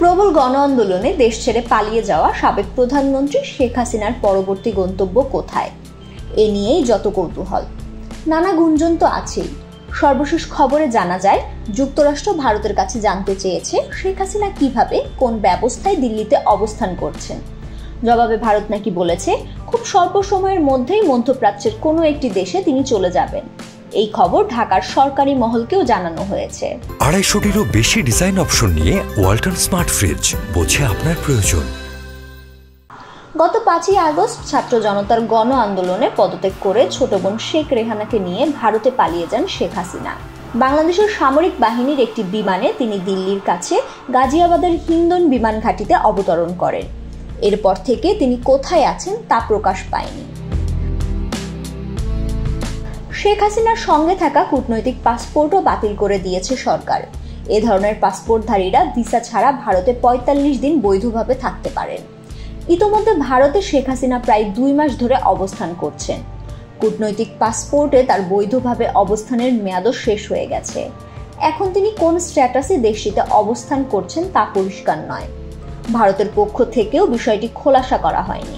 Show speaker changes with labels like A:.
A: প্রবল গণ আন্দোলনে দেশ ছেড়ে পালিয়ে যাওয়া সাবেক প্রধানমন্ত্রী শেখ হাসিনার পরবর্তী গন্তব্য কোথায়, এ নিয়েই যত কৌতূহল। নানা গুঞ্জন তো আছেই। সর্বশেষ খবরে জানা যায়, যুক্তরাষ্ট্র ভারতের কাছে জানতে চেয়েছে শেখ হাসিনা কিভাবে কোন ব্যবস্থায় দিল্লিতে অবস্থান করছেন। জবাবে ভারত নাকি বলেছে, খুব স্বল্প সময়ের মধ্যেই মধ্যপ্রাচ্যের কোনো একটি দেশে তিনি চলে যাবেন। এই খবর ঢাকার সরকারি মহলকেও জানানো হয়েছে।
B: 250-টিরও বেশি ডিজাইন অপশন নিয়ে ওয়ালটন স্মার্ট ফ্রিজ, বোঝে আপনার প্রয়োজন।
A: গত 5ই আগস্ট ছাত্র জনতার গণ আন্দোলনে পদত্যাগ করে ছোট বোন শেখ রেহানাকে নিয়ে ভারতে পালিয়ে যান শেখ হাসিনা। বাংলাদেশের সামরিক বাহিনীর একটি বিমানে তিনি দিল্লির কাছে গাজিয়াবাদের হিন্দন বিমান ঘাঁটিতে অবতরণ করেন। এরপর থেকে তিনি কোথায় আছেন তা প্রকাশ পায়নি। শেখ হাসিনার সঙ্গে থাকা কূটনৈতিক পাসপোর্টও বাতিল করে দিয়েছে সরকার। এ ধরনের পাসপোর্টধারীরা ভিসা ছাড়া ভারতে 45 দিন বৈধভাবে থাকতে পারেন। ইতোমধ্যে ভারতে শেখ হাসিনা প্রায় 2 মাস ধরে অবস্থান করছেন। কূটনৈতিক পাসপোর্টে তার বৈধভাবে অবস্থানের মেয়াদও শেষ হয়ে গেছে। এখন তিনি কোন স্ট্যাটাসে দেশটিতে অবস্থান করছেন তা পরিষ্কার নয়। ভারতের পক্ষ থেকেও বিষয়টি খোলাসা করা হয়নি।